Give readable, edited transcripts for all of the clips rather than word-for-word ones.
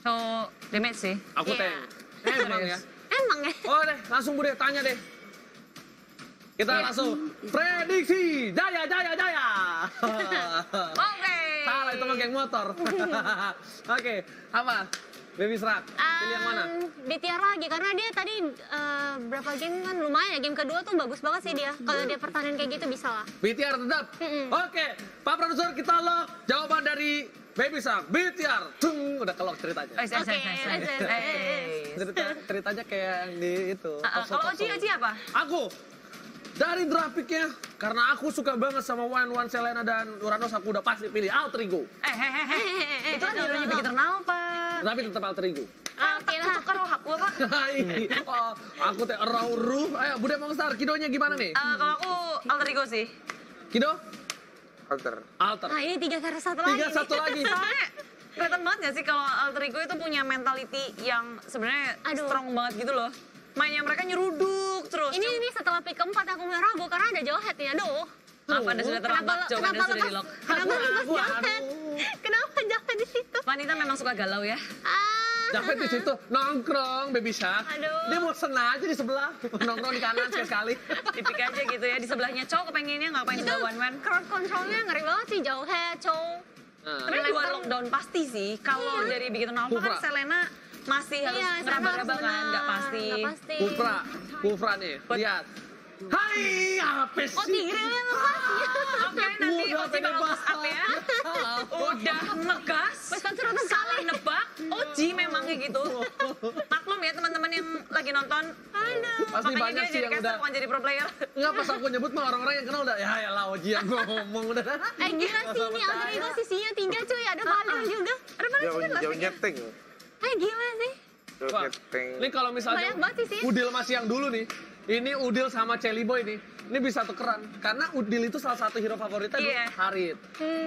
So, damage sih. Aku Iya. tank. Emang ya. Emang ya? Oh deh, langsung Bude, tanya deh. Kita langsung prediksi Jaya. Oke. Salah, itu mah geng motor. Oke, apa? Baby Shark, pilih yang mana? BTR lagi karena dia tadi berapa game kan lumayan ya, game kedua tuh bagus banget sih dia. Kalau dia pertahanan kayak gitu bisa lah. BTR tetap? Oke, Pak Produser kita lock jawaban dari Baby Shark. BTR, tung, udah kelok ceritanya. Ceritanya kayak yang di itu. Kalau Oji apa? Aku dari grafiknya, karena aku suka banget sama One Selena dan Uranus, aku udah pasti pilih Alter Ego. Itu kan hero-nya Big Eternal, Pak. Tapi tetap Alter Ego. Oke lah. Tukar loh hakku, Pak. Oh, aku teh Rauru. Ayo, Bude Mongstar, Kidonya gimana nih? Kalau aku Alter Ego sih. Kido? Alter. Alter. Nah ini 3-1 lagi. 3-1 lagi. Soalnya kelihatan banget gak sih kalau Alter Ego itu punya mentality yang sebenarnya strong banget gitu loh. Mainnya mereka nyeruduk terus. Ini setelah pick keempat aku ragu karena ada Jawhead ya. Aduh. Apa Anda sudah terlambat? Jawaban Anda sudah di lock. Kenapa lepas Jawhead? Kenapa Jawhead di situ? Wanita memang suka galau ya. Jangan di situ nongkrong Baby Shark. Aduh. Dia bosen aja di sebelah. Nongkrong di kanan sekali. Tipik aja gitu ya. Di sebelahnya cowok kepengennya nggak pengen sebelah one man. Crowd controlnya ngeri banget sih Jawhead, Chow. Tapi dua lockdown pasti sih. Kalau dari Big Eternal kan Selena masih harus ngeraba-raba kan, nggak pasti. Kufra nih, lihat. Hai, apa sih? Oh, Tigrealnya lepas ya. Oke, nanti Oji bakal push up ya. Udah ngegas, salah nebak. Oji memang kayak gitu. Maklum ya teman-teman yang lagi nonton. Pasti Makanya banyak dia sih jadi yang caster, udah. bukan jadi pro player. Enggak, pas aku nyebut mah orang-orang yang kenal udah. Ya lah, Oji yang ngomong udah. Gila sih ini Alter Ego sisinya 3 cuy. Ada Valir juga. Ada Valir juga. Jauh nyeting. Gila sih. Jauh Wah, nyeting. ini kalau misalnya Banyak banget sih. Udil masih yang dulu nih. Ini Udil sama Celi Boy nih. Ini bisa tukeran. Karena Udil itu salah satu hero favoritnya Iya. Harit.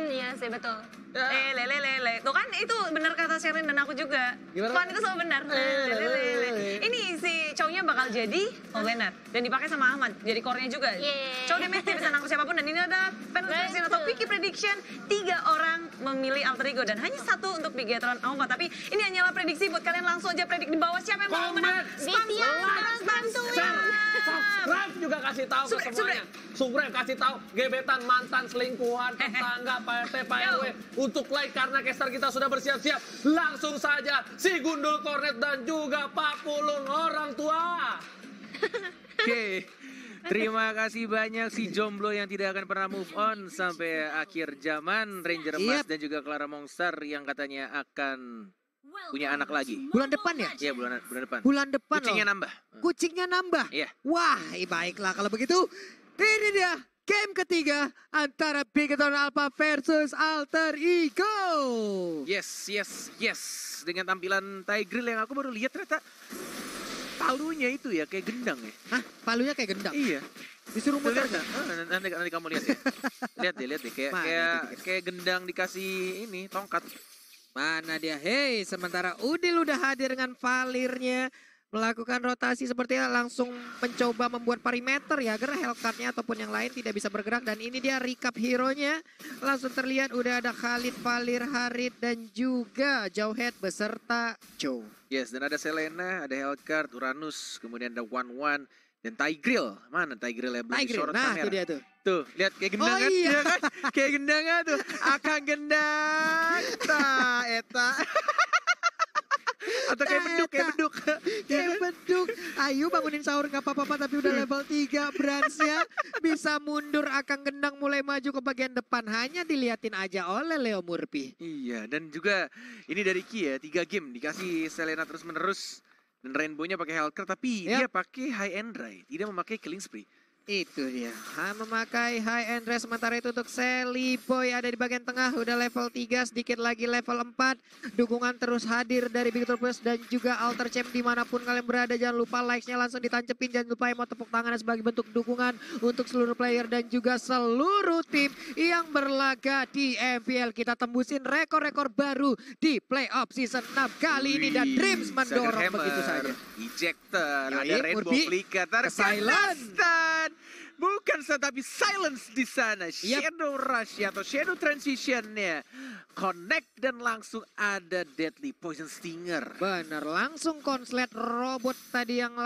Iya sih betul. Ya. Lele. Tuh kan itu benar kata Sherin dan aku juga. Gimana? Tuan itu selalu benar. Lele. Ini si cowoknya bakal jadi Olenar dan dipakai sama Ahmad. Jadi core-nya juga. Yeay. Cowok damage dia bisa nangkep siapapun dan ini ada panel prediction atau wiki prediction. 3 orang memilih Alter Ego dan hanya 1 untuk Big Eternal Ahmad. Tapi ini hanyalah prediksi buat kalian langsung aja predik di bawah siapa yang mau menang. Subscribe juga kasih tahu ke semuanya. Subscribe kasih tahu gebetan, mantan, selingkuhan, tetangga, Pak RT, Pak RW untuk like karena caster kita sudah bersiap-siap. Langsung saja si Gundul Kornet dan juga Pak Pulung orang tua. Oke, terima kasih banyak si jomblo yang tidak akan pernah move on sampai akhir zaman, Ranger Emas dan juga Clara Mongstar yang katanya akan punya anak lagi. Bulan depan ya? Iya, bulan depan. Bulan depan Kucingnya loh. nambah. Kucingnya nambah? Iya. Wah, baiklah kalau begitu. Ini dia game ketiga antara Big Eternal Alpha versus Alter Ego. Yes. Dengan tampilan Tigreal yang aku baru lihat ternyata palunya itu ya kayak gendang ya. Hah? Palunya kayak gendang? Iya. Disuruh muter Lihat nggak? Nanti kamu lihat ya. lihat deh kayak gendang dikasih ini tongkat. Mana dia? Hei, sementara Udil udah hadir dengan Valirnya. Melakukan rotasi sepertinya langsung mencoba membuat perimeter ya. Agar Hellcat-nya ataupun yang lain tidak bisa bergerak. Dan ini dia recap hero-nya. Langsung terlihat udah ada Khalid, Valir, Harit dan juga Jawhead beserta Joe. Yes, dan ada Selena, ada Hellcat, Uranus, kemudian ada One dan Tigreal. Mana Tigreal ya? Belum Tigreal, disorot nah kamera. itu dia tuh. Tuh, lihat kayak gendang kan? iya. Iya kan? Kayak gendang kan tuh. Akan gendang. Eta. Atau kayak beduk. Kayak beduk. Ayo bangunin sahur gak apa-apa tapi udah level 3 Bransnya. Bisa mundur akan gendang mulai maju ke bagian depan. Hanya diliatin aja oleh Leo Murphy. Iya, dan juga ini dari Ki ya, 3 game dikasih Selena terus menerus. Dan Rainbow-nya pakai Hellcat tapi dia pakai High and Dry, tidak memakai Killing Spree. Itu dia. Memakai high end dress. Sementara itu untuk Sally Boy ada di bagian tengah. Udah level 3. Sedikit lagi level 4. Dukungan terus hadir dari Victor Plus dan juga Alter Champ dimanapun kalian berada. Jangan lupa likes-nya langsung ditancepin. Jangan lupa mau tepuk tangan sebagai bentuk dukungan untuk seluruh player dan juga seluruh tim yang berlaga di MPL. Kita tembusin rekor-rekor baru di playoff season 6 kali ini. Dan Dreams mendorong begitu saja. Ejector, Ya, ada Rainbow Murphy, Flicker, silent. dan bukan tapi silence di sana. Shadow rush atau shadow transitionnya connect dan langsung ada deadly poison stinger. Benar, langsung konslet robot tadi yang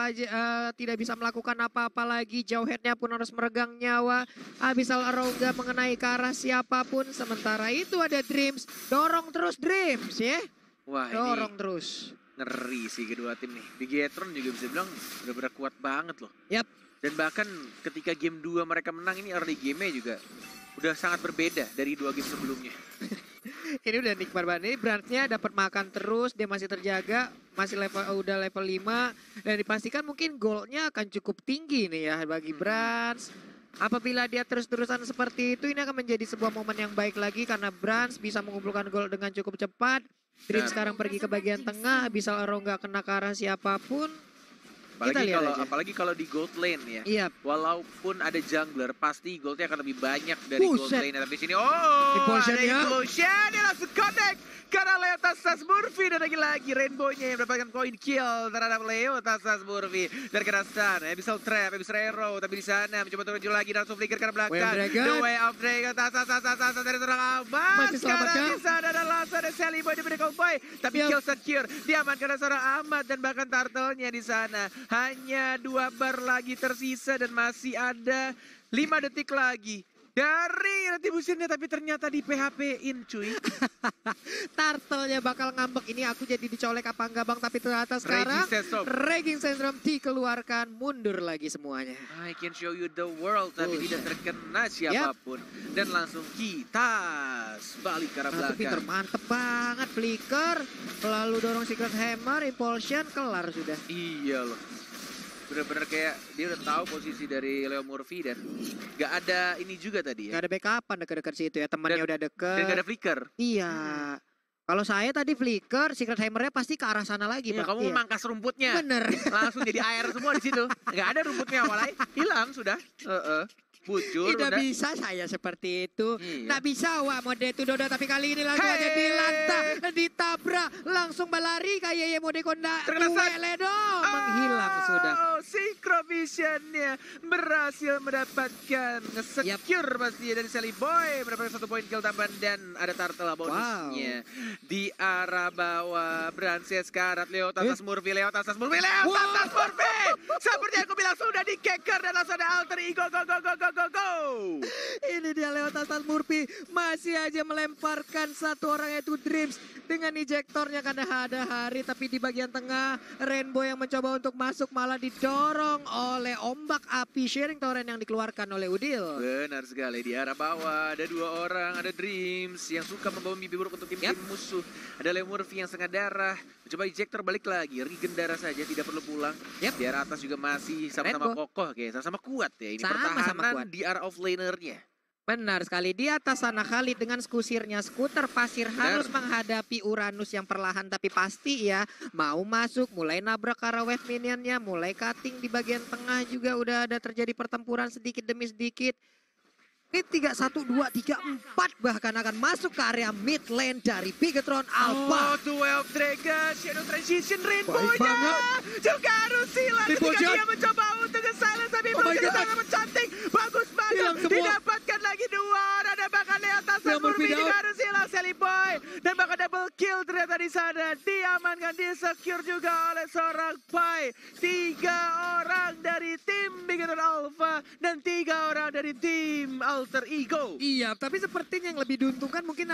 tidak bisa melakukan apa-apa lagi. Jauh headnya pun harus meregang nyawa. Abyssal Arrow nggak mengenai ke arah siapapun. Sementara itu ada Dreams, dorong terus Dreams ya. Wah, dorong ini terus. ngeri sih kedua tim nih. Bigetron juga bisa bilang benar-benar kuat banget loh. Yap. Dan bahkan ketika game 2 mereka menang ini early game-nya juga udah sangat berbeda dari 2 game sebelumnya. Ini udah nikmat banget. Ini Brands-nya dapat makan terus, dia masih terjaga, masih udah level 5 dan dipastikan mungkin goal-nya akan cukup tinggi nih ya bagi Brands. Apabila dia terus-terusan seperti itu, ini akan menjadi sebuah momen yang baik lagi karena Brands bisa mengumpulkan gol dengan cukup cepat. Dream sekarang pergi ke bagian tengah, Abyssal Arrow nggak kena ke arah siapapun. Apalagi kalau di gold lane ya. Iya. Walaupun ada jungler, pasti goldnya akan lebih banyak dari gold Buset. lane. Tapi di sini, Implosion ada ya. Implosion, dia langsung connect. Karena Leo Tastas Murphy dan lagi-lagi Rainbow-nya yang mendapatkan poin kill terhadap Leo Tastas Murphy. Dan kena stun, Abyssal Trap, Abyssal Arrow. Tapi di sana mencoba turun lagi, langsung flicker ke belakang. The Way of Dragon, Tastas dari seorang Abbas. Masih selamat Sekarang di sana ada langsung ada Sally Boy di Medical Boy. Tapi kill secure, diamankan oleh seorang Ahmad dan bahkan Turtle-nya di sana. Hanya 2 bar lagi tersisa dan masih ada 5 detik lagi dari retributionnya, tapi ternyata di PHP-in cuy. Turtle-nya bakal ngambek. Ini aku jadi dicolek apa enggak bang, tapi ternyata sekarang Raging Syndrome dikeluarkan, mundur lagi semuanya. I can show you the world, tapi tidak terkena siapapun. Dan langsung kita balik ke arah belakang. Peter mantep banget, flicker, lalu dorong Secret Hammer, Impulsion, kelar sudah. Iya loh. Bener-bener kayak dia udah tahu posisi dari Leo Murphy dan gak ada ini juga tadi ya. Gak ada backupan deket-deket situ ya, temannya udah deket. Dan gak ada flicker. Iya. Kalau saya tadi flicker, Secret Hammer-nya pasti ke arah sana lagi, Iya, Pak. kamu memangkas rumputnya. Bener. Langsung jadi air semua di situ. Gak ada rumputnya awalnya, hilang sudah. Bujur Tidak udah. bisa saya seperti itu. Iya. Nggak bisa wah mode itu Dodo, tapi kali ini langsung aja dilantah, ditabrak, langsung berlari kayak mode konda. Ledo menghilang sudah. Synchrovision-nya berhasil mendapatkan secure pasti dari Sally Boy, mendapatkan 1 poin kill tambahan dan ada Turtle bonusnya di arah bawah. Brances karat Leo Tastas Murphy, Leo Tastas Murphy. Seperti aku bilang sudah di keker dan langsung ada alter ego. Go. Ini dia Leo Tastas Murphy masih aja melemparkan satu orang yaitu Dreams dengan ejektornya karena ada hari, tapi di bagian tengah Rainbow yang mencoba untuk masuk malah didorong oleh ombak api sharing torrent yang dikeluarkan oleh Udil. Benar sekali, di arah bawah ada 2 orang, ada Dreams yang suka membawa mimpi buruk untuk tim-tim musuh. Ada Leo Murphy yang setengah darah, mencoba ejector balik lagi, regen darah saja, tidak perlu pulang. Di arah atas juga masih sama-sama kokoh, sama-sama kuat ya. Ini pertahanan di arah offlaner-nya. Benar sekali, di atas sana Khalid dengan skusirnya, skuter pasir harus menghadapi Uranus yang perlahan tapi pasti ya. Mau masuk, mulai nabrak ke arah wave minionnya, mulai cutting di bagian tengah juga udah ada terjadi pertempuran sedikit demi sedikit. Ini 3-1, 2, 3, 4 bahkan akan masuk ke area mid lane dari Bigetron Alpha. 12 Dragon, Shadow Transition, Rainbow-nya juga harus hilang ketika dia mencoba untuk ke-silence, tapi Implosion sangat cantik, bagus banget, didapatkan lagi 2 orang dan bahkan Leo Tastas Murphy juga harus hilang, Sally Boy dan bahkan double kill ternyata di sana, diamankan, di-secure juga oleh seorang Pai. 3 orang dari tim Bigetron Alpha dan 3 orang dari tim Alter Ego. Iya, tapi sepertinya yang lebih diuntungkan mungkin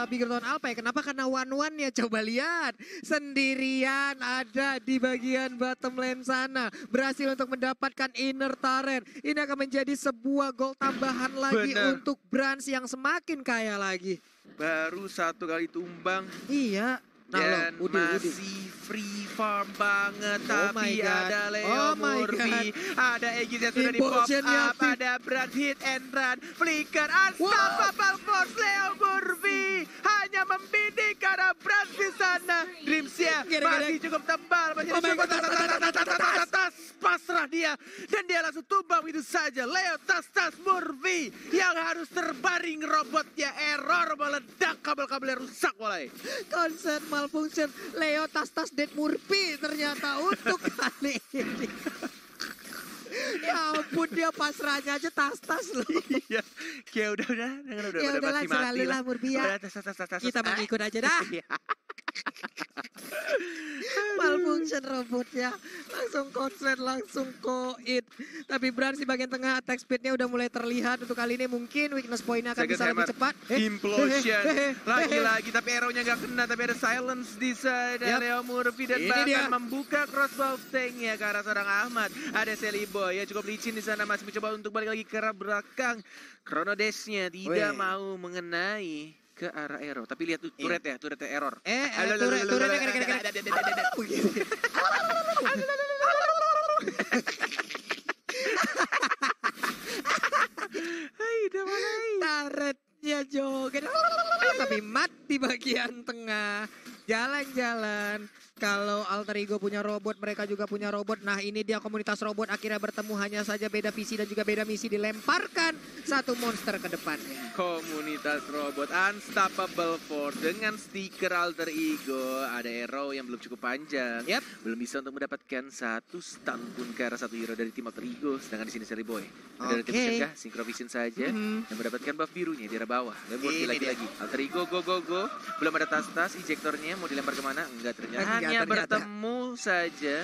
Bigetron Alpha ya. Kenapa? Karena one-one ya, coba lihat. Sendirian ada di bagian bottom lane sana. Berhasil untuk mendapatkan inner turret. Ini akan menjadi sebuah gol tambahan lagi untuk Brands yang semakin kaya lagi. Baru 1 kali tumbang. Iya. Dan masih free farm banget, tapi ada Leo Murphy, ada Aegis yang sudah di pop up, ada Brand hit and run, flicker, unstoppable force Leo Murphy hanya membidik karena Brand di sana. Dreams-nya masih cukup tebal, masih cukup atas, pasrah dia, dan dia langsung tumbang itu saja. Leo Tastas Murphy yang harus terbaring, robotnya error, meledak, kabel-kabelnya rusak mulai. Konsen malfunction, Leo Tastas Dead Murphy ternyata untuk kali ini. Ya ampun, dia pasrahnya aja tas-tas loh. Iya, kayak udah Ya udahlah, mati selalu lah lah. Murphy ya. Udah, tas. Kita mengikut aja dah. Iya. Malfunction robotnya. Langsung konslet, langsung koit. Tapi Brans di bagian tengah attack speednya udah mulai terlihat. Untuk kali ini mungkin weakness point-nya akan Second bisa lebih hammer. cepat. Implosion. Lagi-lagi tapi arrow-nya nggak kena. Tapi ada silence di side Yap. Leo Murphy. Dan Ini bahkan dia. membuka crossbow tank-nya ke arah seorang Ahmad. Ada Sally Boy ya cukup licin di sana. Masih mencoba untuk balik lagi ke arah belakang. Chrono Dash-nya tidak Weh. mau mengenai ke arah arrow. Tapi lihat tuh turretnya error. Turretnya kira-kira. Hai, udah mulai. Turretnya joget. Tapi mati bagian tengah. Jalan-jalan. Kalau Alter Ego punya robot, mereka juga punya robot. Nah ini dia komunitas robot akhirnya bertemu, hanya saja beda visi dan juga beda misi. Dilemparkan satu monster ke depannya. Komunitas robot Unstoppable Force dengan stiker Alter Ego. Ada arrow yang belum cukup panjang. Yap. Belum bisa untuk mendapatkan satu stun pun ke arah satu hero dari tim Alter Ego. Sedangkan di sini Sally Boy. Ada Oke. tim mencegah Synchrovision saja. Dan mendapatkan buff birunya di arah bawah. Ini Lemurki lagi-lagi. Alter Ego go. Belum ada tas-tas. Ejectornya mau dilempar kemana? Enggak ternyata. Hanya ternyata. bertemu saja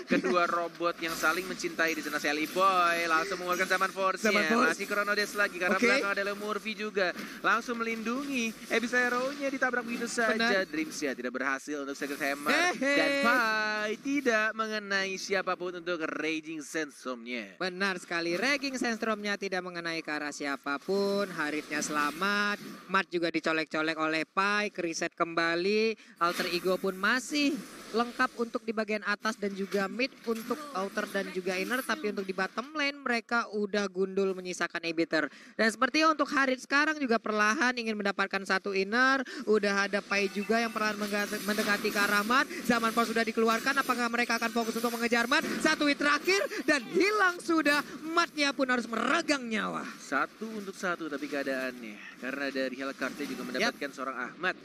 kedua robot yang saling mencintai di sana. Sally Boy langsung mengeluarkan Zaman Force-nya. Zaman Force. Masih Chrono Dash lagi karena Oke. belakang ada Leo Murphy juga. Langsung melindungi. Bisa hero-nya ditabrak begitu saja. Benar. Dreams-nya tidak berhasil untuk Second Hammer. Hehe. Dan Pai tidak mengenai siapapun untuk Raging Sandstorm-nya. Benar sekali, Raging Sandstorm-nya tidak mengenai ke arah siapapun. Haritnya selamat, Mat juga dicolek-colek oleh Pai, reset kembali. Alter Ego pun masih lengkap untuk di bagian atas dan juga mid untuk outer dan juga inner. Tapi untuk di bottom lane mereka udah gundul menyisakan Ebiter. Dan sepertinya untuk Harit sekarang juga perlahan ingin mendapatkan satu inner. Udah ada Pai juga yang perlahan mendekati ke arah Mat. Zaman Force sudah dikeluarkan, apakah mereka akan fokus untuk mengejar Mat? Satu hit terakhir dan hilang sudah. Matnya pun harus meregang nyawa. 1-1 tapi keadaannya. Karena dari Hellcart juga mendapatkan seorang Ahmad.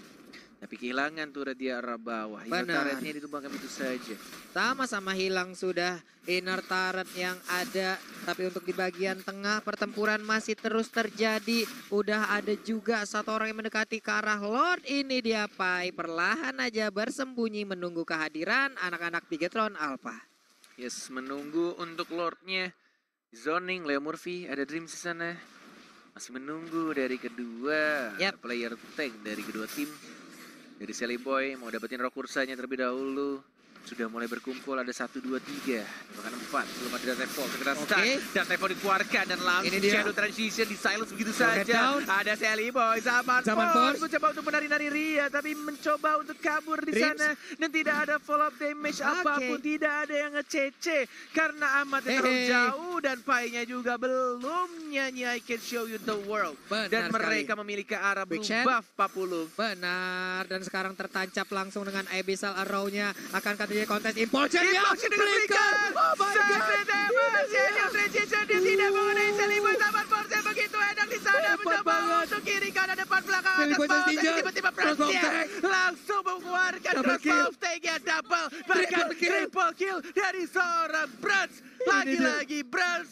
Tapi kehilangan turret di arah bawah. Inner Benar. turretnya ditumbangkan itu saja. Sama-sama hilang sudah inner turret yang ada. Tapi untuk di bagian tengah pertempuran masih terus terjadi. Udah ada juga satu orang yang mendekati ke arah Lord. Ini dia Pai, perlahan aja bersembunyi menunggu kehadiran anak-anak Bigetron Alpha. Yes, menunggu untuk Lordnya. Zoning, Leo Murphy, ada Dreams di sana. Masih menunggu dari kedua player tank dari kedua tim. Dari Sally Boy mau dapetin roh kursanya terlebih dahulu. Sudah mulai berkumpul, ada 1, 2, 3, bahkan 4. Belum ada Data Evolve, segera start. Data Evolve dikeluarkan dan langsung Shadow Transition di silence begitu saja. Ada Sally Boy, Zaman Force mencoba untuk menari-nari Ria, tapi mencoba untuk kabur di sana. Dan tidak ada follow up damage apapun, tidak ada yang nge-CC. Karena amatnya terlalu jauh dan Pai-nya juga belum nyanyi I Can Show You The World. Dan mereka memiliki arah blue buff 40. Benar, dan sekarang tertancap langsung dengan Abyssal Arrow-nya. Akankah terjadi kontes Impulsion dengan Flicker? Oh my god! Transition dia tidak mengenai Sally Boy. Zaman Force begitu enak di sana. Mencoba untuk kiri kanan depan belakang atas bawah. Tiba-tiba Prasia langsung mengeluarkan crossbow tank-nya double. Bahkan triple kill dari seorang Brans. Lagi-lagi Brans.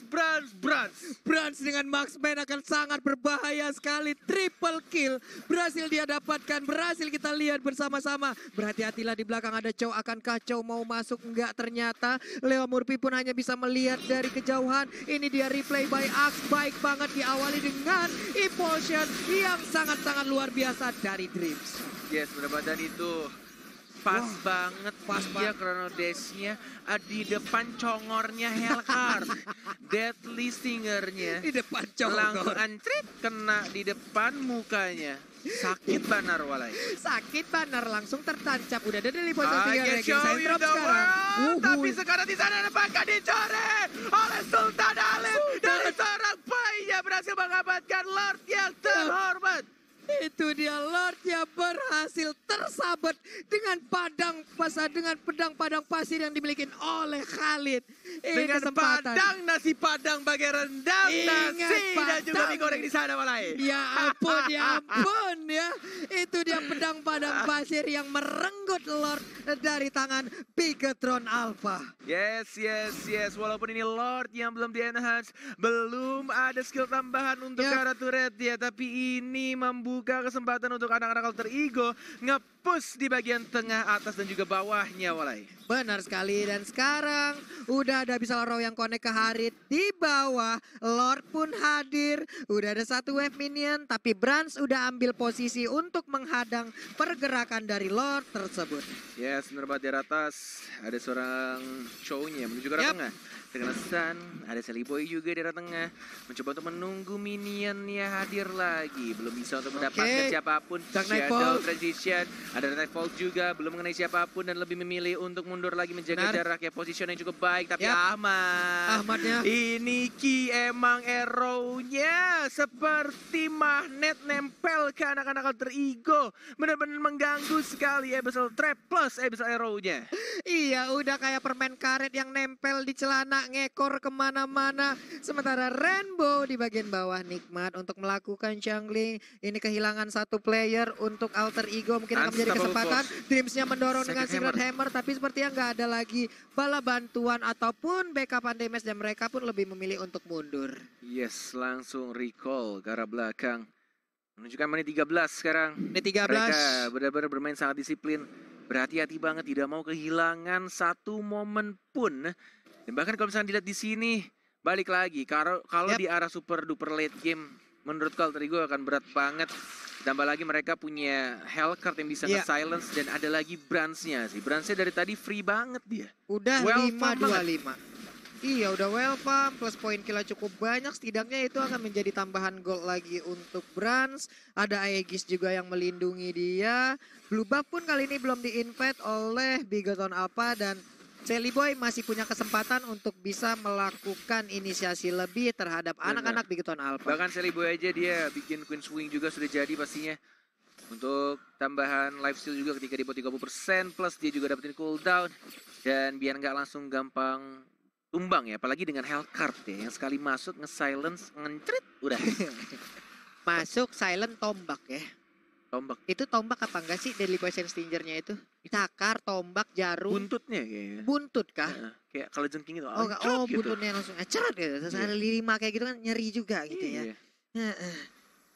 Brans dengan marksman akan sangat berbahaya sekali. Triple kill berhasil dia dapatkan, berhasil kita lihat bersama-sama. Berhati-hatilah di belakang ada Chow. Akankah Chow mau masuk? Enggak, ternyata Leo Murphy pun hanya bisa melihat dari kejauhan. Ini dia replay by Axe, baik banget diawali dengan Impulsion yang sangat-sangat luar biasa dari Dreams. Yes, pendapatan itu pas banget. Dia Chrono Dash-nya di depan congornya Hellcart. Deadly Stinger-nya Di depan congor. langsung ancrit kena di depan mukanya. Sakit banar walai. Sakit banar, langsung tertancap. Udah ada di posisi 3 I can ranking show you Sentrum the sekarang. world. Tapi sekarang di sana bahkan dicoret oleh Sultan Alim. Dari seorang Pai-nya berhasil mengamankan Lord yang terhormat. Itu dia Lordnya berhasil tersabet dengan pedang padang pasir yang dimiliki oleh Khalid. Ini Dengan kesempatan. padang, nasi padang bagai rendang, Ingat nasi dan juga padang. mie goreng di sana Walai. Ya ampun ya. Itu dia pedang padang pasir yang merenggut Lord dari tangan Bigetron Alpha. Yes. Walaupun ini Lord yang belum di-enhance, belum ada skill tambahan untuk Yap. arah turret ya. Tapi ini membuka kesempatan untuk anak-anak Alter Ego nge-push di bagian tengah, atas, dan juga bawahnya, Walai. Benar sekali, dan sekarang udah ada Abyssal Row yang connect ke Harit di bawah. Lord pun hadir, udah ada satu wave minion, tapi Brans udah ambil posisi untuk menghadang pergerakan dari Lord tersebut. Yes, benar banget. Di atas ada seorang cowoknya menuju ke arah Yap. tengah. Dengan Sun, ada Sally Boy juga di arah tengah. Mencoba untuk menunggu minionnya hadir lagi. Belum bisa untuk mendapatkan siapapun. Dark Shadow Nightfall. Transition, ada Nightfall juga. Belum mengenai siapapun dan lebih memilih untuk mundur lagi menjaga Benar. jarak ya. Position yang cukup baik. Tapi Yap. Ahmadnya. Ini Ki emang arrow-nya seperti magnet nempel ke anak-anak Alter Ego. Benar-benar mengganggu sekali Abyssal Trap plus Abyssal Arrow-nya. Iya, udah kayak permen karet yang nempel di celana, ngekor kemana-mana. Sementara Rainbow di bagian bawah nikmat untuk melakukan jungling. Ini kehilangan satu player untuk Alter Ego. Mungkin akan menjadi Unstoppable kesempatan. Dreams-nya mendorong dengan Secret Secret Hammer. Tapi sepertinya nggak ada lagi bala bantuan ataupun backupan damage. Dan mereka pun lebih memilih untuk mundur. Yes, langsung recall ke arah belakang. Menunjukkan menit 13 sekarang. Ini 13. Mereka benar-benar bermain sangat disiplin. Berhati-hati banget, tidak mau kehilangan satu momen pun. Dan bahkan kalau misalnya dilihat di sini, balik lagi. Kalau Yap. di arah super duper late game, menurutku Alter Ego akan berat banget. Tambah lagi mereka punya Hellcard yang bisa Iya. nge-silence. Dan ada lagi Brans-nya sih. Brans-nya dari tadi free banget dia. Udah Well 5-25. Iya, udah well farm, plus poin kill cukup banyak. Setidaknya itu akan menjadi tambahan gold lagi untuk Brans. Ada Aegis juga yang melindungi dia. Blue buff pun kali ini belum di-invade oleh Bigetron Alpha. Dan Sally Boy masih punya kesempatan untuk bisa melakukan inisiasi lebih terhadap Benar. anak-anak Bigetron Alpha. Bahkan Sally Boy aja dia bikin Queen Swing juga sudah jadi pastinya. Untuk tambahan lifesteal juga ketika di bawah 30%. Plus dia juga dapetin cooldown. Dan biar nggak langsung gampang tumbang ya, apalagi dengan Hellcard ya, yang sekali masuk nge-silence, ngencrit, udah. Masuk silent tombak ya. Tombak Itu tombak apa enggak sih Deadly Poison Stingernya itu? Cakar, tombak, jarum, buntutnya kayaknya. buntut kah? Heeh, kayak kalau jengking itu, Oh, enggak. cret Oh, gitu. buntutnya langsung ceret gitu. Terus Iya. ada lima kayak gitu kan nyeri juga gitu ya. Iya. Heeh.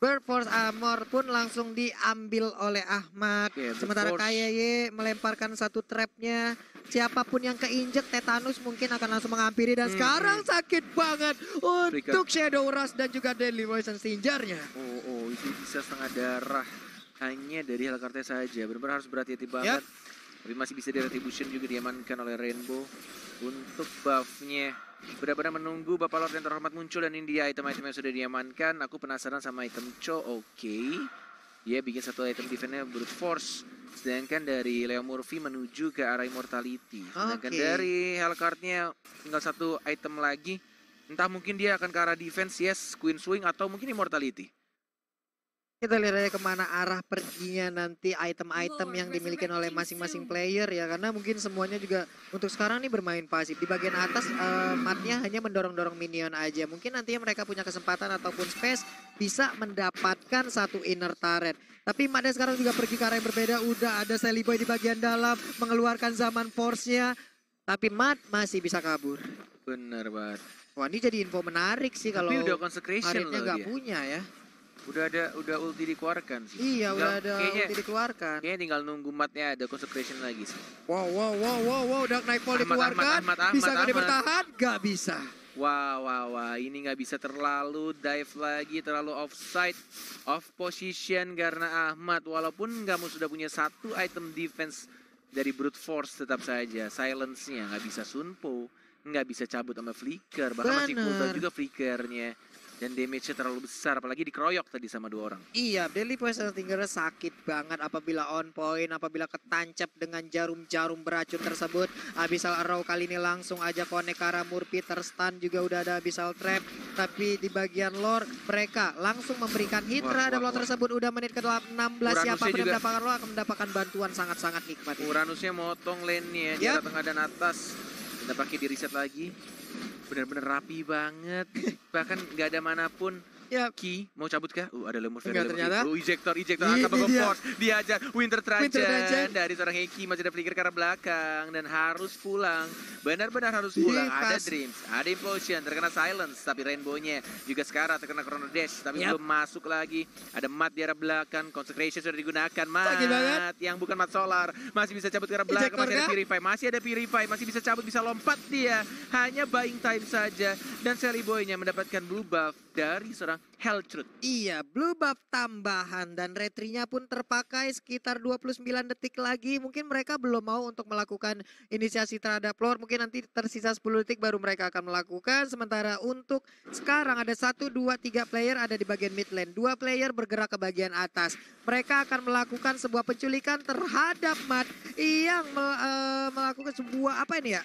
Bird Force Armor pun langsung diambil oleh Ahmad. Oke, Bird Sementara Force. KYY melemparkan satu trapnya. Siapapun yang keinjek tetanus mungkin akan langsung menghampiri. Dan sekarang sakit banget untuk Shadow Rush dan juga Deadly Poison Stingernya. Oh, itu bisa setengah darah hanya dari Hellcard saja. Benar-benar harus berhati-hati banget. Tapi masih bisa di retribution juga diamankan oleh Rainbow. Untuk buffnya benar-benar menunggu Bapak Lord yang terhormat muncul. Dan ini dia item-item yang sudah diamankan. Aku penasaran sama item Cho. Oke. Dia bikin satu item defense-nya Brute Force. Sedangkan dari Leo Murphy menuju ke arah Immortality. Sedangkan Oke. dari Hellcard-nya tinggal satu item lagi. Entah mungkin dia akan ke arah defense, yes, Queen Swing, atau mungkin Immortality. Kita lihat aja kemana arah perginya nanti item-item yang dimiliki oleh masing-masing player ya. Karena mungkin semuanya juga untuk sekarang nih bermain pasif. Di bagian atas matnya hanya mendorong-dorong minion aja. Mungkin nantinya mereka punya kesempatan ataupun space bisa mendapatkan satu inner turret. Tapi matnya sekarang juga pergi ke arah yang berbeda. Udah ada Sally Boy di bagian dalam mengeluarkan zaman force-nya. Tapi Mat masih bisa kabur. Bener banget. Wah, ini jadi info menarik sih kalau Tapi udah consecration Haritnya loh nggak dia. punya ya. Udah ulti dikeluarkan sih. Iya, Tinggal- udah ada kayaknya, ulti dikeluarkan. kayaknya tinggal nunggu matnya ada consecration lagi sih. Wow, Dark Nightfall dikeluarkan. Ahmad, Bisa nggak dia Ahmad. bertahan? Gak bisa. Wah, ini nggak bisa terlalu dive lagi, terlalu offside, off position karena Ahmad walaupun kamu sudah punya satu item defense dari Brute Force tetap saja silence-nya nggak bisa sunpo, nggak bisa cabut sama flicker, bahkan masih Bener. cooldown juga flickernya. Dan damage-nya terlalu besar, apalagi dikeroyok tadi sama 2 orang. Iya, Deadly Poison Stinger sakit banget apabila on point, apabila ketancap dengan jarum-jarum beracun tersebut. Abyssal Arrow kali ini langsung aja connect ke arah Murphy, terstun juga udah ada Abyssal Trap. Tapi di bagian lore, mereka langsung memberikan hit terhadap lore tersebut. Udah menit ke-16, siapa pun yang mendapatkan lore akan mendapatkan bantuan sangat-sangat nikmat. Uranusnya motong lane-nya di arah tengah dan atas. Dan pakai di reset lagi. Benar-benar rapi banget. Bahkan nggak ada manapun. Ki, mau cabut kah? Ada lemur ternyata. Ejector akan force. Diajar Winter Trajan dari seorang Heki. Masih ada flicker ke arah belakang. Dan harus pulang. Benar-benar harus pulang. Ada Dreams, ada Implosion, terkena Silence. Tapi Rainbow-nya juga sekarang terkena Chrono Dash. Tapi belum masuk lagi. Ada Mat di arah belakang. Consecration sudah digunakan. Mat yang bukan Mat Solar. Masih bisa cabut ke arah belakang. Masih ada Purify. Masih bisa cabut, bisa lompat dia. Hanya buying time saja. Dan Sally Boy-nya mendapatkan blue buff dari seorang Helltruth. Iya, blue buff tambahan dan retrinya pun terpakai sekitar 29 detik lagi. Mungkin mereka belum mau untuk melakukan inisiasi terhadap lore. Mungkin nanti tersisa 10 detik baru mereka akan melakukan. Sementara untuk sekarang ada 1, 2, 3 player ada di bagian mid lane. 2 player bergerak ke bagian atas. Mereka akan melakukan sebuah penculikan terhadap Mat yang melakukan sebuah apa ini ya?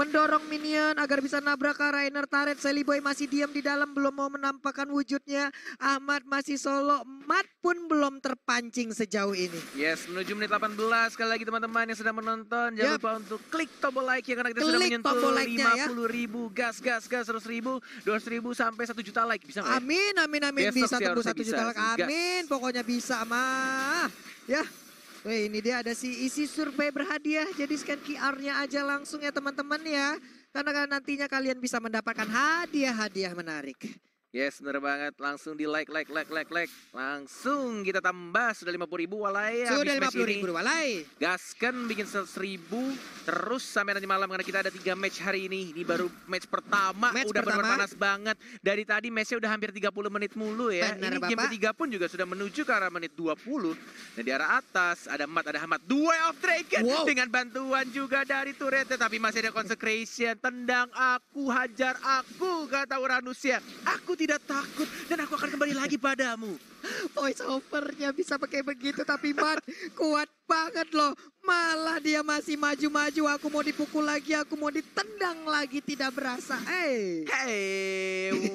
Mendorong minion agar bisa nabrak ke Rainer turret. Sally Boy masih diam di dalam, belum mau menampakkan wujudnya. Ahmad masih solo, Mat pun belum terpancing sejauh ini. Yes, menuju menit 18. Sekali lagi teman-teman yang sedang menonton, jangan lupa untuk klik tombol like ya, karena kita sudah menyentuh 50.000. Gas 100.000, 200.000 sampai 1 juta like. Bisa nggak? Amin. Bisa tembus 1 juta like. Amin, pokoknya bisa mah. Ya. Wih, ini dia ada isi survei berhadiah. Jadi scan QR-nya aja langsung ya teman-teman ya. Karena nantinya kalian bisa mendapatkan hadiah-hadiah menarik. Yes, bener banget. Langsung di like. Langsung kita tambah. Sudah 50.000 walai. Sudah 50.000 walai. Gaskan bikin 100.000. Terus sampai nanti malam. Karena kita ada 3 match hari ini. Ini baru match pertama. Udah benar-benar panas banget. Dari tadi matchnya udah hampir 30 menit mulu ya. Bener, ini game ketiga pun juga sudah menuju ke arah menit 20. Dan di arah atas ada Hamad. Duel of Dragon. Wow. Dengan bantuan juga dari turret. Tapi masih ada Consecration. Tendang aku, hajar aku, kata Uranusnya. Aku tidak takut dan aku akan kembali lagi padamu. Voice over-nya bisa pakai begitu, tapi Mat kuat banget loh. Malah dia masih maju-maju. Aku mau dipukul lagi, aku mau ditendang lagi, tidak berasa.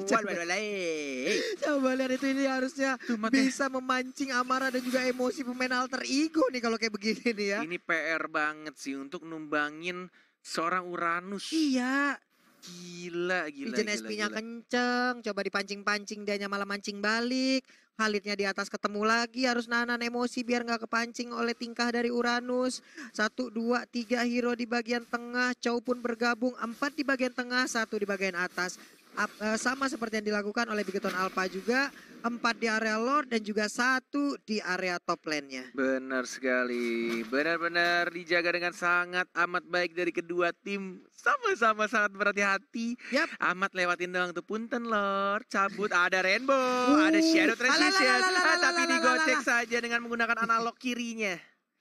Coba lihat itu, ini harusnya bisa memancing amarah dan juga emosi pemain alter ego nih kalau kayak begini nih ya. Ini PR banget sih untuk numbangin seorang Uranus. Iya. Gila. Vision SP-nya kenceng, coba dipancing-pancing, dianya malah mancing balik. Khalidnya di atas ketemu lagi, harus nahan emosi biar nggak kepancing oleh tingkah dari Uranus. 1, 2, 3 hero di bagian tengah, Chow pun bergabung, 4 di bagian tengah, 1 di bagian atas. Sama seperti yang dilakukan oleh Bigeton Alpha juga, 4 di area lore dan juga 1 di area top lane-nya. Benar sekali, benar-benar dijaga dengan sangat amat baik dari kedua tim. Sama-sama sangat berhati-hati. Amat lewatin doang tuh, punten lor, cabut, ada Rainbow, ada Shadow Transition, tapi digocek saja dengan menggunakan analog kirinya.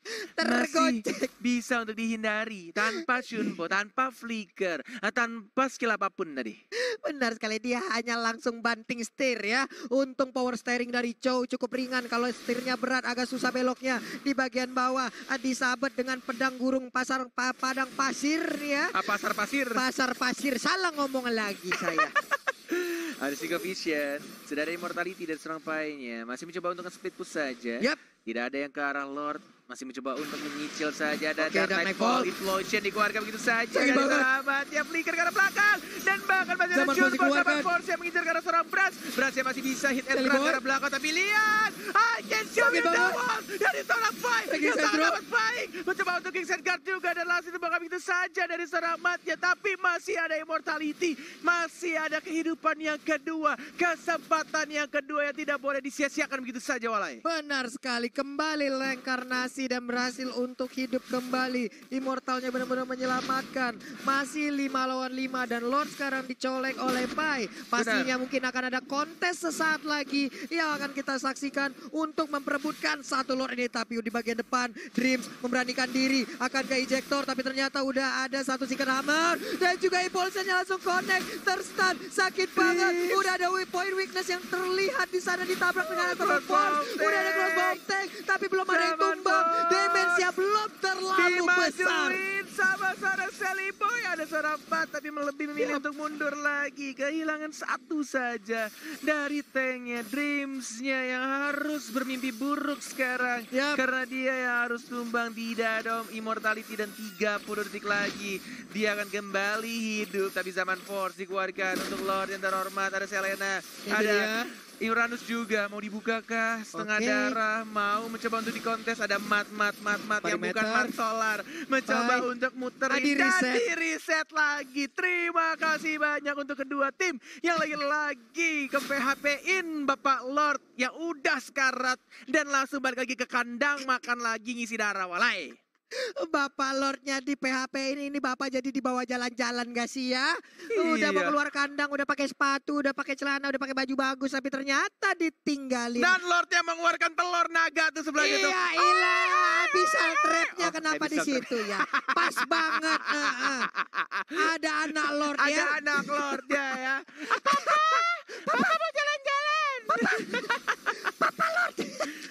Tergocek. Bisa untuk dihindari tanpa Shunpo, tanpa flicker, tanpa skill apapun tadi. Benar sekali, dia hanya langsung banting setir ya. Untung power steering dari Chow cukup ringan. Kalau setirnya berat agak susah beloknya. Di bagian bawah disabet dengan pedang gurung padang pasir ya. Pasar pasir. Salah ngomong lagi saya. Ada Single Vision, sudah ada Immortality dan serang painya. Masih mencoba untuk split push saja. Tidak ada yang ke arah Lord. Masih mencoba untuk menyicil saja. Dan Dark Nightfall Implosion dikeluarkan begitu saja. Dari sahabatnya, flicker ke arah belakang. Dan bahkan masih ada Jun bersama Force yang mengincar ke arah seorang Brass. Brass yang masih bisa hit and run ke arah belakang. Tapi lihat, I can show you the wall. Dari seorang Fight yang sangat amat baik. Mencoba untuk King's Guard juga. Dan langsung dibakar begitu saja dari seorang Matnya. Tapi masih ada Immortality. Masih ada kehidupan yang kedua. Kesempatan yang kedua yang tidak boleh disia-siakan begitu saja, Walai. Benar sekali, kembali reinkarnasi reaksi dan berhasil untuk hidup kembali. Immortalnya benar-benar menyelamatkan. Masih 5 lawan 5 dan Lord sekarang dicolek oleh Pai. Pastinya mungkin akan ada kontes sesaat lagi yang akan kita saksikan untuk memperebutkan satu Lord ini. Tapi di bagian depan Dreams memberanikan diri akan ke ejector, tapi ternyata udah ada satu Secret Hammer dan juga impulsnya langsung connect, terstun, sakit banget. Udah ada point weakness yang terlihat di sana ditabrak dengan Crossbow Force. Udah ada Crossbow Tank, tapi belum ada yang tumbang. Dimensia belum terlalu besar. Sama seorang Seliboy, ada seorang 4 tapi lebih memilih untuk mundur lagi. Kehilangan satu saja dari tanknya. Dreamsnya yang harus bermimpi buruk sekarang. Karena dia yang harus tumbang. Tidak dong, Immortality dan 30 detik lagi. Dia akan kembali hidup. Tapi zaman Force dikeluarkan untuk Lord yang terhormat. Ada Selena, ada Uranus juga. Mau dibukakah? Setengah darah. Mau mencoba untuk dikontes. Ada mat yang bukan mat solar. Mencoba untuk muterin dan di-reset lagi. Terima kasih banyak untuk kedua tim yang lagi-lagi ke PHP-in Bapak Lord yang udah sekarat dan langsung balik lagi ke kandang makan lagi ngisi darah walai. Bapak Lordnya di PHP ini Bapak jadi dibawa jalan-jalan gak sih ya? Udah mau keluar kandang, udah pakai sepatu, udah pakai celana, udah pakai baju bagus, tapi ternyata ditinggalin. Dan Lordnya mengeluarkan telur naga tuh sebelahnya tuh. Iya, ilah, bisa trapnya kenapa di situ ya? Pas banget. Ada anak Lord ya. Ada anak Lordnya ya. Papa mau jalan-jalan. Papa Lord.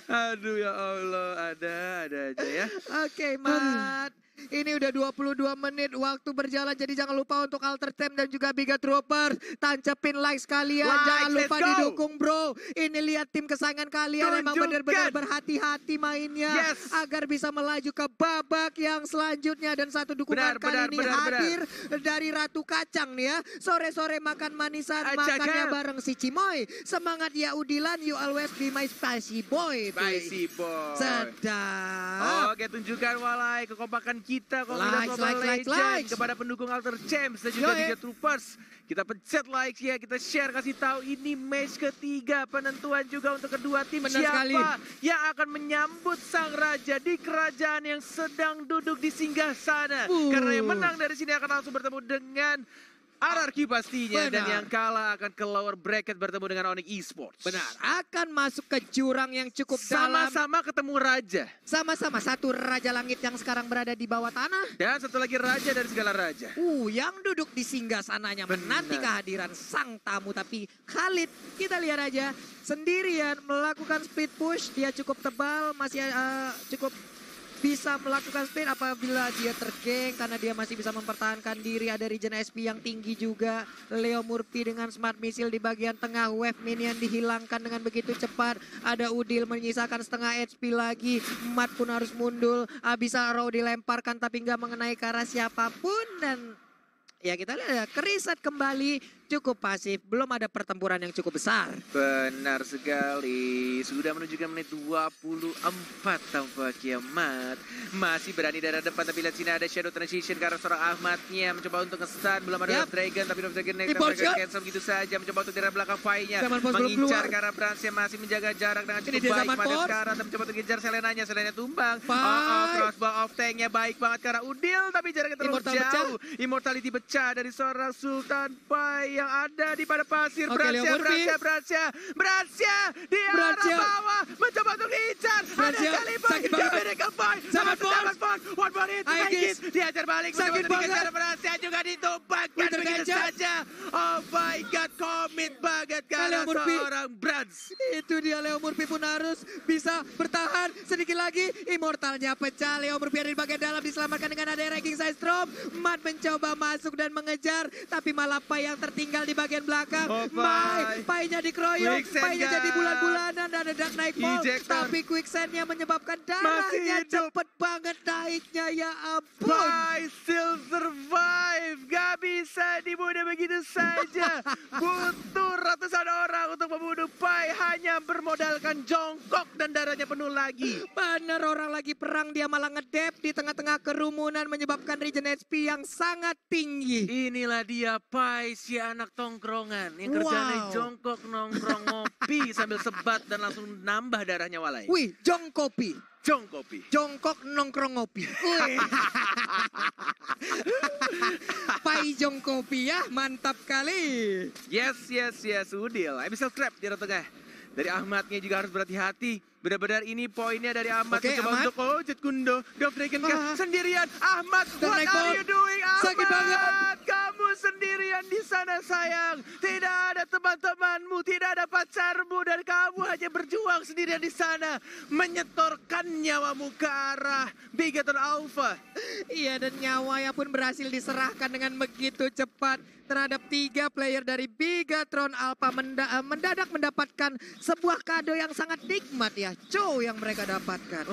Aduh ya Allah, ada aja ya. Oke, Mat. Ini udah 22 menit waktu berjalan, jadi jangan lupa untuk Alter Team dan juga Biga Troopers. Tancepin like sekalian, jangan lupa didukung bro. Ini lihat tim kesayangan kalian emang benar-benar berhati-hati mainnya. Agar bisa melaju ke babak yang selanjutnya. Dan satu dukungan kali ini hadir dari Ratu Kacang nih ya. Sore-sore makan manisan, makannya bareng si Cimoy. Semangat ya Udilan, you always be my spicy boy. Spicy boy. Sedap. Oke, tunjukkan walai kekompakan kita komunitas Mobile Legends kepada pendukung Alter Champs dan juga Biga Troopers. Kita pencet like ya, kita share, kasih tahu ini match ketiga penentuan juga untuk kedua tim. Siapa yang akan menyambut sang raja di kerajaan yang sedang duduk di singgah sana. Karena yang menang dari sini akan langsung bertemu dengan RRQ pastinya. Dan yang kalah akan ke lower bracket bertemu dengan Onyx Esports. Benar, akan masuk ke jurang yang cukup dalam. Sama-sama ketemu raja. Sama-sama, satu raja langit yang sekarang berada di bawah tanah. Dan satu lagi raja dari segala raja. Yang duduk di singgah sananya menanti kehadiran sang tamu. Tapi Khalid, kita lihat aja, sendirian melakukan speed push. Dia cukup tebal, masih cukup bisa melakukan speed apabila dia tergeng karena dia masih bisa mempertahankan diri. Ada regen SP yang tinggi juga. Leo Murphy dengan smart missile di bagian tengah. Wave minion dihilangkan dengan begitu cepat. Ada Udil menyisakan setengah HP lagi. Mat pun harus mundur. Bisa Raw dilemparkan tapi nggak mengenai ke arah siapapun. Dan ya kita lihat Keriset kembali. Cukup pasif, belum ada pertempuran yang cukup besar. Benar sekali, sudah menunjukkan menit 24 tampaknya Mat. Masih berani dari depan, tapi lihat sini ada Shadow Transition karena seorang Ahmadnya mencoba untuk nge-stun. Belum ada Dragon, tapi Dragon next mereka cancel begitu saja. Mencoba untuk dari belakang Fai-nya. Mengincar karena Bransnya masih menjaga jarak dengan cukup baik pada sekarang. Tapi mencoba untuk ngejar Selenanya, Selenanya tumbang. Crossbow of Tank-nya baik banget karena Udil, tapi jaraknya terlalu jauh. Immortality pecah dari seorang Sultan Pai yang ada di pada pasir. Bransnya di arah bawah mencoba untuk diincar. Ada Seliboy, Miracle Boy, sama Point, one more hit, Aegis diajar balik, mencoba untuk dikejar. Bransnya juga ditumbangkan begitu saja. Oh my god, komit banget karena seorang Brans. Itu dia, Leo Murphy pun harus bisa bertahan sedikit lagi. Immortalnya pecah, Leo Murphy ada di bagian dalam diselamatkan dengan ada Ranking Side Storm. Mat mencoba masuk dan mengejar, tapi malah Pai yang tertinggal di bagian belakang. Pai-nya dikeroyok, Pai-nya jadi bulan-bulanan dan ada Dark Nightfall. Tapi Quicksand-nya menyebabkan darahnya cepet banget naiknya, ya ampun. Pai still survive, gak bisa dibunuh begitu saja. Butuh ratusan orang untuk membunuh Pai, hanya bermodalkan jongkok dan darahnya penuh lagi. Bener, orang lagi perang dia malah ngedep di tengah-tengah kerumunan menyebabkan regen HP yang sangat tinggi. Inilah dia Pai, si anak tongkrongan yang kerjanya jongkok nongkrong ngopi sambil sebat dan langsung nambah darahnya walai. Wih, jongkopi. Jongkopi. Jongkok nongkrong ngopi. Wih. Pai Jongkopi ya, mantap kali. Yes. Udil. Episode trap di tengah. Dari Ahmadnya juga harus berhati-hati. Benar-benar ini poinnya dari Ahmad. Oke, Mencoba Ahmad. untuk Jet Kundo. Draken sendirian. Ahmad, Dan what naik are ball. you doing, Ahmad? Sakit banget. Kamu sendirian di sana, sayang. Tidak ada teman-temanmu, tidak ada pacarmu, dan kamu hanya berjuang sendirian di sana, menyetorkan nyawamu ke arah Bigetron Alpha. Iya, dan nyawanya pun berhasil diserahkan dengan begitu cepat terhadap 3 player dari Bigetron Alpha. Mendadak mendapatkan sebuah kado yang sangat nikmat ya, Chow yang mereka dapatkan.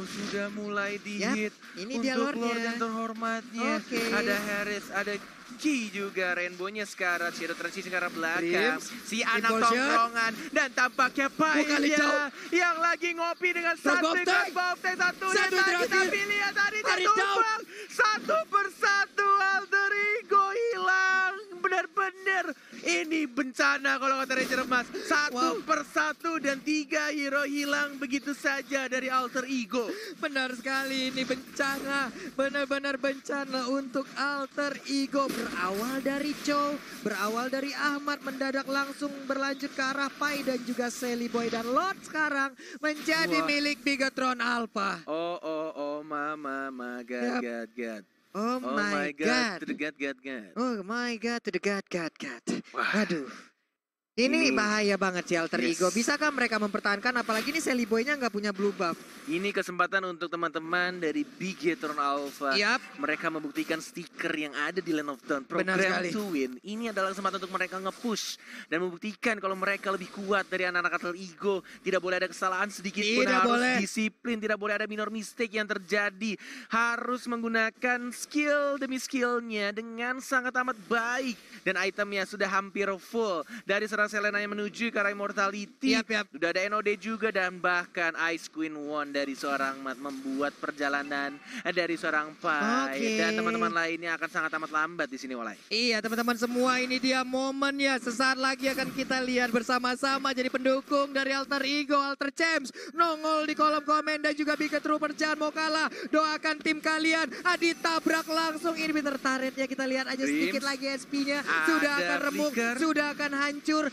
Sudah mulai Yap, dihit ini untuk dia lordnya. Lord yang terhormatnya. Oke. Ada Harris, ada Ki juga, Rainbow-nya sekarang, Shadow Transisi ke arah belakang. Dreams, Si anak Impulsion. tongkrongan, dan tampaknya Kali Pailnya Chow. yang lagi ngopi dengan satu Bobtek. dengan Bobtek satu. Dan Satu tadi terakhir. tapi lihat tadi dia Hari tumbang. Satu persatu alter ego hilang. Benar-benar ini bencana kalau kata Ranger Emas. Satu Wow. persatu dan 3 hero hilang begitu saja dari alter ego. Benar sekali, ini bencana, benar-benar bencana untuk alter ego. Berawal dari Chow, berawal dari Ahmad, mendadak langsung berlanjut ke arah Pai dan juga Sally Boy. Dan Lord sekarang menjadi Wah. milik Bigetron Alpha. Mama, Yap. God. Oh, my God. To the God. Oh my God, to the God. Wah. Aduh. Ini Ini- bahaya banget sih alter Yes. ego. Bisakah mereka mempertahankan? Apalagi ini Sally Boy-nya nggak punya blue buff. Ini kesempatan untuk teman-teman dari Bigetron Alpha. Yap. Mereka membuktikan stiker yang ada di Land of Dawn. Benar Program sekali. to win. Ini adalah kesempatan untuk mereka nge-push. Dan membuktikan kalau mereka lebih kuat dari anak-anak alter ego. Tidak boleh ada kesalahan sedikit pun. Tidak Harus boleh. disiplin. Tidak boleh ada minor mistake yang terjadi. Harus menggunakan skill demi skillnya dengan sangat amat baik. Dan itemnya sudah hampir full. Dari serang Selena yang menuju ke arah Immortality. Yap. Sudah ada NOD juga dan bahkan Ice Queen One dari seorang Mat membuat perjalanan dari seorang Pai. Oke. Dan teman-teman lainnya akan sangat amat lambat di sini, Walai. Iya teman-teman semua, ini dia momennya. Sesaat lagi akan kita lihat bersama-sama jadi pendukung dari alter ego, alter champs. Nongol di kolom komen dan juga Biget Trooper jangan mau kalah. Doakan tim kalian. Ditabrak langsung, ini pinter taretnya kita lihat aja Dreams. sedikit lagi SP-nya. Ada Sudah akan remuk, flicker. sudah akan hancur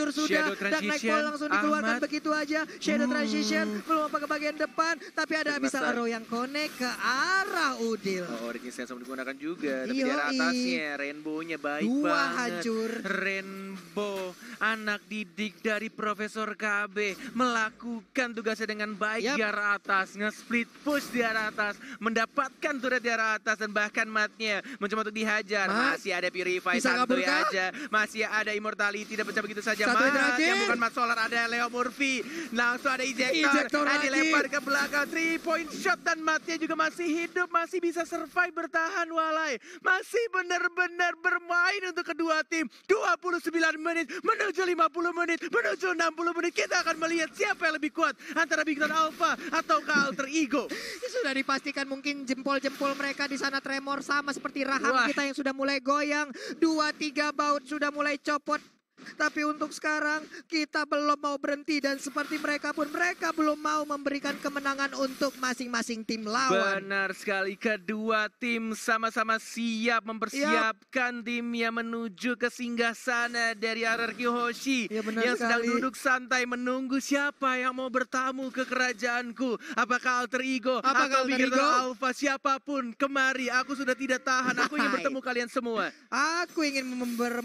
sudah. Shadow Dan transition, Nightfall langsung dikeluarkan Ahmad. begitu aja. Shadow transition belum apa ke bagian depan. Tapi ada Abyssal Besar. Arrow yang connect ke arah Udil. Origin Sense digunakan juga. Tapi Yoi. di arah atasnya Rainbow-nya baik Dua banget. hancur. Rainbow, anak didik dari Profesor KB, melakukan tugasnya dengan baik Yap. di arah atas. Nge-split push di arah atas. Mendapatkan turret di arah atas. Dan bahkan matnya mencoba untuk dihajar. Mat. Masih ada Purify, Bisa santuy kabur kah? aja. Masih ada Immortality, tidak pecah begitu saja. Satu yang terakhir. Yang bukan Mat Solar, ada Leo Murphy. Langsung ada Ejector lagi. dilempar ke belakang. 3-point shot dan matnya juga masih hidup. Masih bisa survive bertahan, Walai. Masih benar-benar bermain untuk kedua tim. 29 menit menuju 50 menit menuju 60 menit. Kita akan melihat siapa yang lebih kuat antara Bigetron Alpha atau Alter Ego. Ini sudah dipastikan mungkin jempol-jempol mereka di sana tremor sama seperti rahang Wah. kita yang sudah mulai goyang. 2-3 baut sudah mulai copot. Tapi untuk sekarang kita belum mau berhenti dan seperti mereka pun mereka belum mau memberikan kemenangan untuk masing-masing tim lawan. Benar sekali, kedua tim sama-sama siap mempersiapkan timnya menuju ke singgasana dari RRQ Hoshi Ya, benar yang sedang sekali. duduk santai menunggu siapa yang mau bertamu ke kerajaanku. Apakah Alter Ego Apakah atau Alter Bigetron Ego? Alpha, siapapun kemari. Aku sudah tidak tahan, aku ingin Hai. bertemu kalian semua. Aku ingin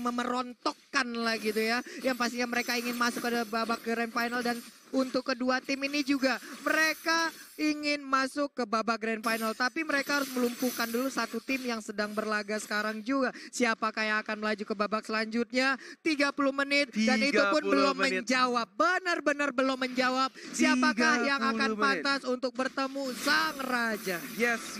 memerontokkan lah gitu ya. Yang pastinya mereka ingin masuk ke babak grand final dan untuk kedua tim ini juga mereka ingin masuk ke babak grand final. Tapi mereka harus melumpuhkan dulu satu tim yang sedang berlaga sekarang juga. Siapakah yang akan melaju ke babak selanjutnya? 30 menit dan itu pun 30 belum menit. menjawab. Benar-benar belum menjawab. Siapakah yang 30 akan menit. pantas untuk bertemu sang raja? Yes.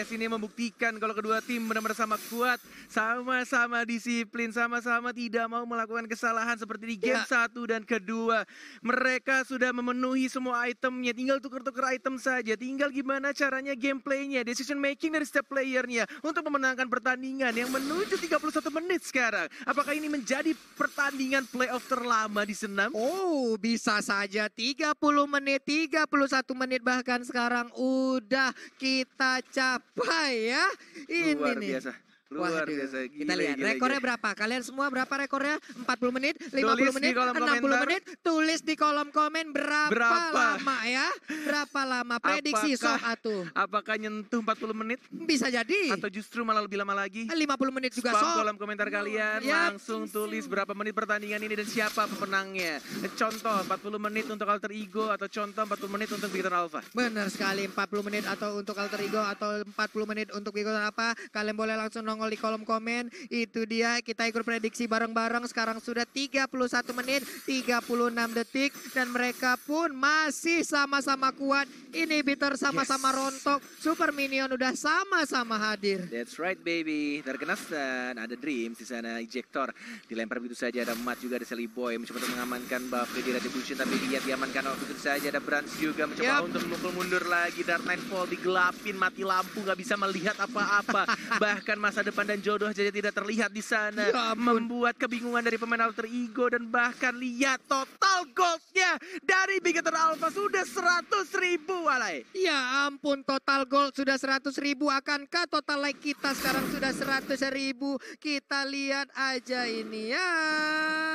Ini membuktikan kalau kedua tim benar-benar sama kuat, sama-sama disiplin, sama-sama tidak mau melakukan kesalahan seperti di game Ya. 1 dan kedua. Mereka sudah memenuhi semua itemnya, tinggal tuker-tuker item saja. Tinggal gimana caranya gameplaynya, decision making dari setiap playernya untuk memenangkan pertandingan yang menuju 31 menit sekarang. Apakah ini menjadi pertandingan playoff terlama di senam? Oh, bisa saja 30 menit, 31 menit bahkan sekarang udah kita capai ya. Ini Luar nih. biasa. Luar Waduh, biasa. kita lihat rekornya berapa? Kalian semua berapa rekornya? 40 menit, 50 Tulis menit, di kolom 60 komentar. menit. Tulis di kolom komen berapa lama ya? Berapa lama? Prediksi sok atuh. Apakah nyentuh 40 menit? Bisa jadi. Atau justru malah lebih lama lagi? 50 menit juga Spam sok. kolom komentar kalian, Yap. langsung tulis berapa menit pertandingan ini dan siapa pemenangnya. Contoh 40 menit untuk Alter Ego atau contoh 40 menit untuk Victor Alpha. Benar sekali, 40 menit atau untuk Alter Ego atau 40 menit untuk Victor apa. Kalian boleh langsung nongol di kolom komen. Itu dia, kita ikut prediksi bareng-bareng. Sekarang sudah 31 menit, 36 detik. Dan mereka pun masih sama-sama kuat. Inhibitor sama-sama rontok. Super Minion udah sama-sama hadir. That's right baby. Terkena stun, ada Dreams di sana, ejector dilempar begitu saja, ada Matt juga, ada Sally Boy mencoba untuk mengamankan buff di Retribution tapi dia diamankan begitu saja, ada Brans juga mencoba untuk memukul mundur lagi. Dark Nightfall digelapin, mati lampu, nggak bisa melihat apa-apa. Bahkan masa depan dan jodoh saja tidak terlihat di sana, membuat kebingungan dari pemain Alter Ego dan bahkan lihat total goldnya dari Bigoton Alpha sudah 100.000 walai. Ya ampun, total gold sudah 100.000. Akankah total like kita sekarang sudah 100.000? Kita lihat aja ini ya.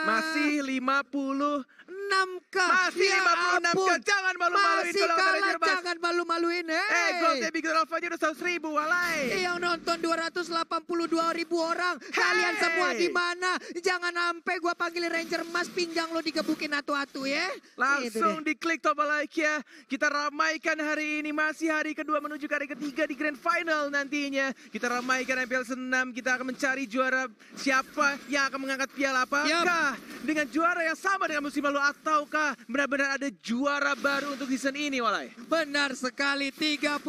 Masih 6K. Masih Ya 56K. ampun. Jangan malu-maluin Masih kalau kalah, Ranger Mas. jangan malu-maluin. Goldnya Bigoton Alpha aja udah 100.000 walai. Yang nonton 282.000 orang. Kalian semua di mana? Jangan sampai gua panggil Ranger Mas, pinggang lo digebukin atu-atu ya. Langsung diklik tombol like ya. Kita ramaikan hari ini, masih hari kedua menuju ke hari ketiga di Grand Final nantinya. Kita ramaikan MPL Senam, kita akan mencari juara siapa yang akan mengangkat piala. Apakah dengan juara yang sama dengan musim lalu ataukah benar-benar ada juara baru untuk season ini walai? Benar sekali, 32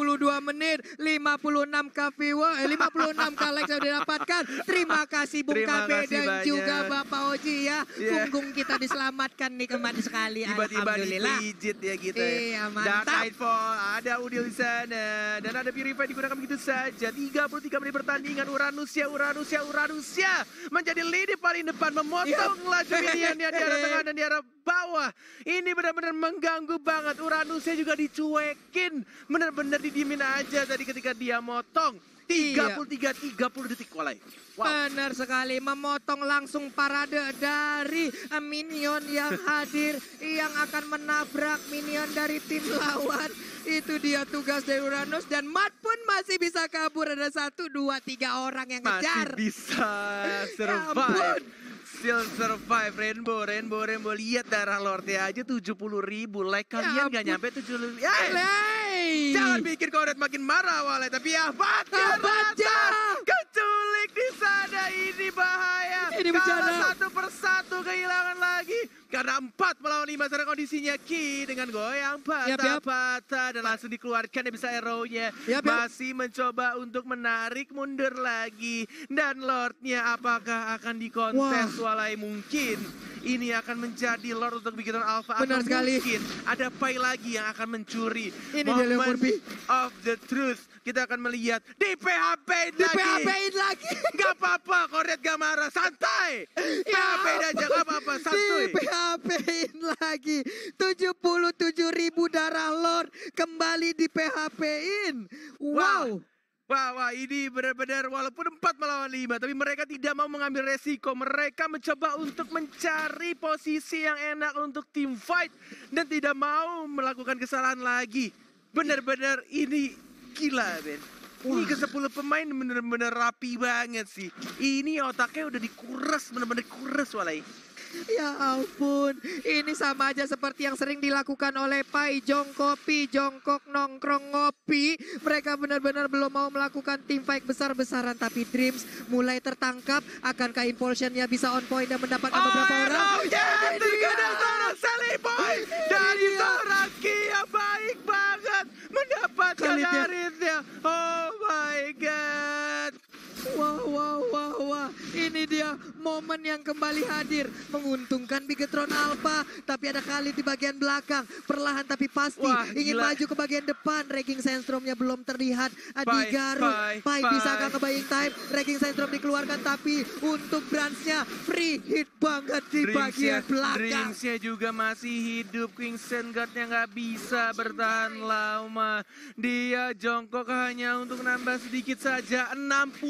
menit, 56k viewer, 56k like yang didapatkan. Terima kasih Bung Terima KB kasih dan banyak. juga Bapak Oji ya. Yeah. Punggung kita diselamatkan nih kemarin sekali. Tiba-tiba Alhamdulillah. digigit ya kita. Iya, mantap. Dark Nightfall, ada Udil di sana. Dan ada Purify digunakan begitu saja. 33 menit pertandingan, Uranusya menjadi lini paling depan, memotong laju minionnya di arah tengah dan di arah bawah. Ini benar-benar mengganggu banget. Uranusya juga dicuekin. Benar-benar didiemin aja tadi ketika dia motong. 30 detik walai. Wow. Benar sekali, memotong langsung parade dari minion yang hadir yang akan menabrak minion dari tim lawan. Itu dia tugas dari Uranus dan Matt pun masih bisa kabur. Ada 1, 2, 3 orang yang ngejar. Masih bisa survive. ampun. Still survive. Rainbow. Lihat darah Lordnya aja 70.000. Like kalian gak nyampe 70.000. Jangan bikin Koret makin marah walai. Tapi baca. Keculik di sana, ini bahaya. Ini Kalau bencana. satu persatu kehilangan lagi. Karena 4 melawan 5 sekarang kondisinya Ki dengan goyang patah-patah dan langsung dikeluarkan dia bisa arrow-nya. Masih mencoba untuk menarik mundur lagi. Dan Lordnya apakah akan dikontes walai? Mungkin ini akan menjadi Lord untuk Bigoton Alpha. Benar atau sekali. mungkin ada Pai lagi yang akan mencuri. Ini dia Leon Murphy. Of the truth. Kita akan melihat di PHP-in lagi. Gak apa-apa, Koret gak marah, santai. PHP-in aja, gak apa-apa, santuy. Di PHP-in lagi. 77.000 darah Lord kembali di PHP-in. Wow. Wah, ini benar-benar walaupun 4 melawan 5, tapi mereka tidak mau mengambil resiko. Mereka mencoba untuk mencari posisi yang enak untuk team fight dan tidak mau melakukan kesalahan lagi. Benar-benar ini gila, Ben. Ini ke-10 pemain benar-benar rapi banget sih. Ini otaknya udah dikuras, benar-benar dikuras walai. Ya ampun, ini sama aja seperti yang sering dilakukan oleh Pai Jongkopi, jongkok nongkrong ngopi. Mereka benar-benar belum mau melakukan team fight besar-besaran, tapi Dreams mulai tertangkap. Akankah Impulsion-nya bisa on point dan mendapatkan beberapa orang? Terkena seorang Sally Boy dari seorang Ki yang baik banget mendapatkan aritnya. Oh my god. Wah. Ini dia momen yang kembali hadir. Menguntungkan Bigetron Alpha. Tapi ada Khalid di bagian belakang. Perlahan tapi pasti. Wah, Ingin gila. maju ke bagian depan. Ranking Sandstorm-nya belum terlihat. Adi Pai, Garut. Pai. Bisa ke buying time. Ranking Sandstorm dikeluarkan. Tapi untuk Branch-nya free hit banget di bagian belakang. Drinksnya juga masih hidup. King Guard-nya nggak bisa bertahan lama. Dia jongkok hanya untuk nambah sedikit saja. 65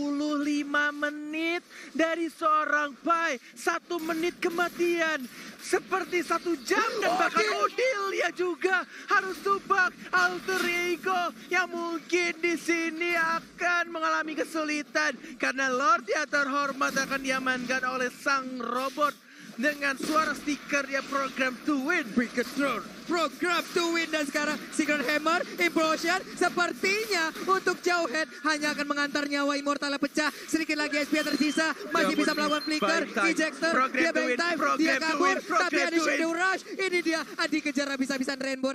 menit dari seorang Pai. 1 menit kematian. Seperti 1 jam dan bahkan Odilia juga harus tubak alter ego yang mungkin di sini akan mengalami kesulitan karena Lord yang terhormat akan diamankan oleh sang robot dengan suara stiker dia program to win. Bigetron program to win dan sekarang Secret Hammer Implosion sepertinya untuk Jauhead hanya akan mengantar nyawa Immortalnya pecah. Sedikit lagi SP tersisa, masih bisa melakukan flicker, ejector, dia bang time, dia kabur, tapi ada Shadow Rush. Ini dia Adi kejar habis-habisan Rainbow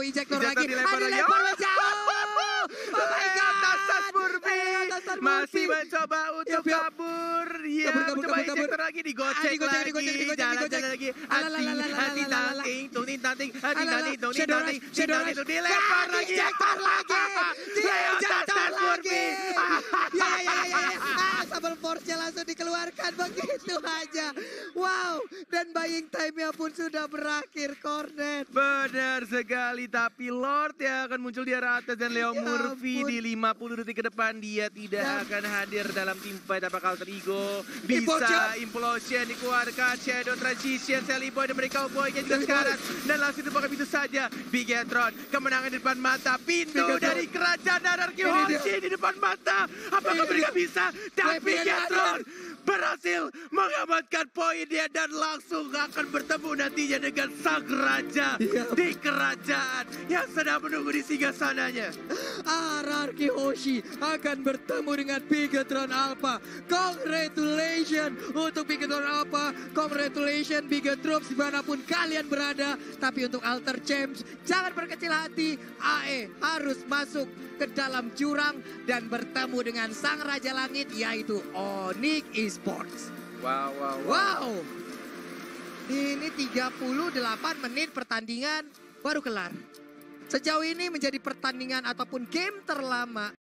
ejector lagi. Adi lempar jauh. Oh my god. Masih mencoba untuk kabur. Ya, mencoba ejector lagi digocek lagi. Jalan-jalan lagi. Dilempar lagi. Jatuh lagi. Sambal force-nya langsung dikeluarkan begitu aja. Wow, dan buying time-nya pun sudah berakhir, Cornet. Benar sekali, tapi Lord yang akan muncul di arah atas dan Leo Ya Murphy ampun. di 50 detik ke depan dia tidak akan hadir dalam tim fight. Apakah Alter Ego bisa Implosion dikeluarkan, Shadow Transition, Sally Boy dan mereka Cowboy-nya juga sekarang. Dan langsung dibuka itu saja, Bigetron kemenangan di depan mata, pintu dari kerajaan anarki Hoshi di depan mata. Apakah mereka bisa? Dan Bigetron berhasil mengamankan poin dia dan langsung akan bertemu nantinya dengan sang raja di kerajaan yang sedang menunggu di singgasananya. Anarki Hoshi akan bertemu dengan Bigetron Alpha. Congratulations untuk Bigetron Alpha. Congratulations Bigetroops dimanapun kalian berada. Tapi untuk Alter Champs, jangan berkecil hati. AE harus masuk ke dalam jurang dan bertemu dengan sang Raja Langit yaitu Onyx Esports. Wow. Ini 38 menit pertandingan baru kelar. Sejauh ini menjadi pertandingan ataupun game terlama